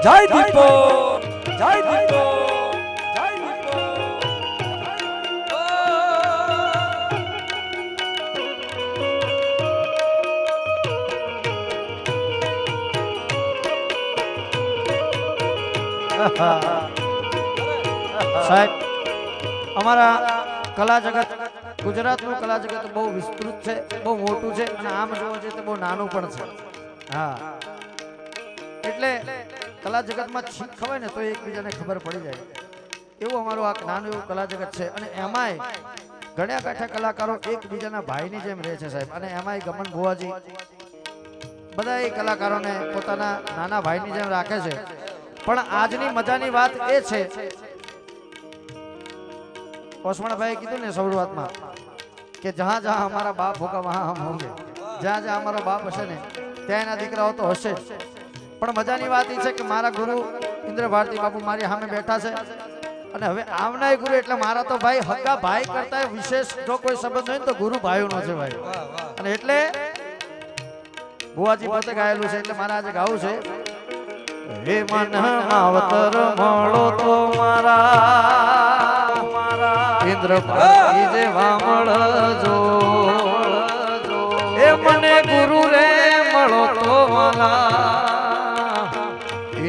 જય દીપો જય દીપો જય દીપો સાહેબ અમારા કલા જગત ગુજરાતનું કલા જગત બહુ વિસ્તૃત છે, બહુ મોટું છે અને આમ જોવા જઈએ તો બહુ નાનું પણ છે. હા, એટલે કલા જગતમાં છીક ખવાય ને તો એકબીજાને ખબર પડી જાય એવું અમારું આ નાનું એવું કલા જગત છે. અને એમાંય ઘણા કાંઠા કલાકારો એકબીજાના ભાઈની જેમ રહે છે સાહેબ. અને એમાંય ગમન ભુવાજી બધા એ કલાકારોને પોતાના નાના ભાઈની જેમ રાખે છે. પણ આજની મજાની વાત એ છે, ઓસમાણભાઈએ કીધું ને શરૂઆતમાં કે જહાં જહાં હમારા બાપ હોગા વહાં હમ હોંગે. જ્યાં જ્યાં અમારો બાપ હશે ને ત્યાં એના દીકરાઓ તો હશે જ. પણ મજાની વાત એ છે કે મારા ગુરુ ઇન્દ્ર ભારતી બાપુ મારી સામે બેઠા છે. અને હવે આવનાય ગુરુ એટલે મારા તો ભાઈ હક્કા ભાઈ કરતા વિશેષ જો કોઈ સંબંધ હોય ને તો ગુરુ ભાઈઓનો છે ભાઈ. અને એટલે ભુવાજી પોતે ગાયેલું છે એટલે મારે આજે ગાવું છે. હે મન માવતર મળો તો મારા ઇન્દ્ર ભારતી જેવા મળજો. એ મને ગુરુ રે મળો તો મારા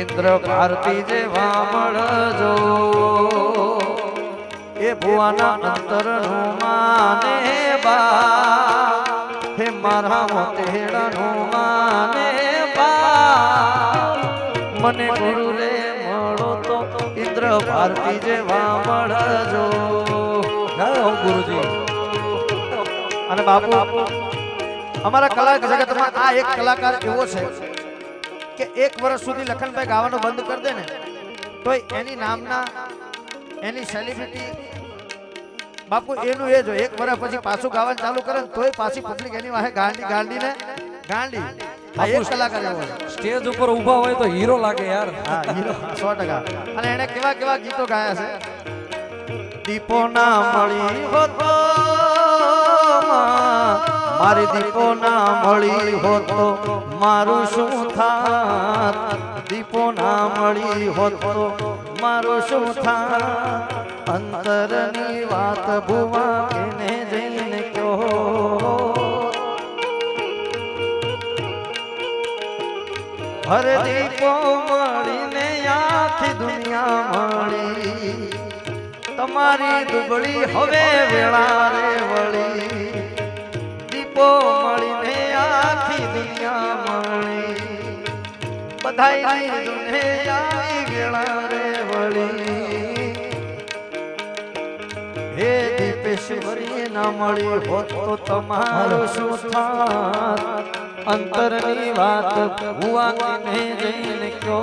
ઇન્દ્ર ભારતી જેવા મળજો. એ ભુવાના અંતરનું માને બા, હે મારા મોતેડાનું માને બા. મને ગુરુ રે મળો તો ઇન્દ્ર ભારતી જેવા મળજો. ગુરુજી અને બાપુ અમારા કલા જગતમાં આ એક કલાકાર એવો છે કે 1 વર્ષ સુધી લખનભાઈ ગાવાનું બંધ કરી દે ને તો એની નામના એની સેલિબ્રિટી બાપુ એનું એ જો 1 વર્ષ પછી પાછું ગાવાનું ચાલુ કરે ને તોય પાછી પબ્લિક એની વાહે ગાંડી ગાંડી ને ગાંડી. આ એક કલાકાર એવો છે, સ્ટેજ ઉપર ઊભા હોય તો હીરો લાગે યાર. હા, હીરો 100%. અને એને કેવા કેવા ગીતો ગાયા છે. દીપો ના મળી હોતો મારી, દીપો ના મળી હોતો મારું શું થાત. દીપો ના મળી હોતો મારું શું થાત. અંતરની વાત ભુવા એને જઈને કહો. હરે દીપો મળીને આખી દુનિયા મળી. તમારી દુબળી હવે વેળા રે વળી. દીપો મળીને આખી દુનિયા મળી. બધાયની દુનિયા વેળા રે વળી. હે દીપેશ્વરી ના મળી હોત તો તમારું શું થાત. અંતરની વાત ભુવા કેને જઈને કહો.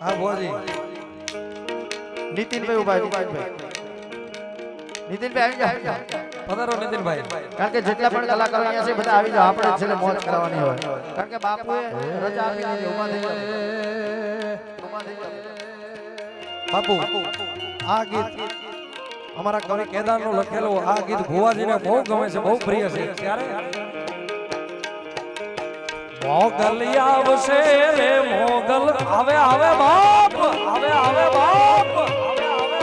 હા ભુવાજી. નીતિનભાઈ ઉભા. નીતિનભાઈ આવી જાઓ. પધારો નીતિનભાઈ. કારણ કે જેટલા પણ કલાકારો અહીંયા છે બધા આવી જાઓ. આપણે છેલ્લે મોજ કરાવવાની હોય કારણ કે બાપુએ રજા આપી દીધી. ઉભા થઈ જાઓ. બાપુ આ ગીત અમારા કવિ કેદારનો લખેલો આ ગીત ભુવાજીને બહુ ગમે છે, બહુ પ્રિય છે. ત્યારે મોગલ આવશે રે મોગલ આવે આવે બાપ આવે આવે બાપ આવે આવે બાપ.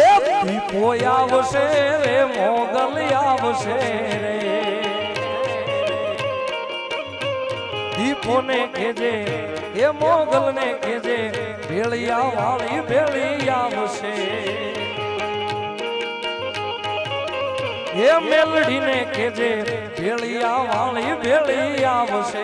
એ દીપો આવશે રે મોગલ આવશે રે. દીપો ને કેજે એ મોગલ ને કેજે ભેળિયા વાળી ભેળી આવશે. એ મેલડી ને કેજે ભેળિયા વાળી ભેળી આવશે.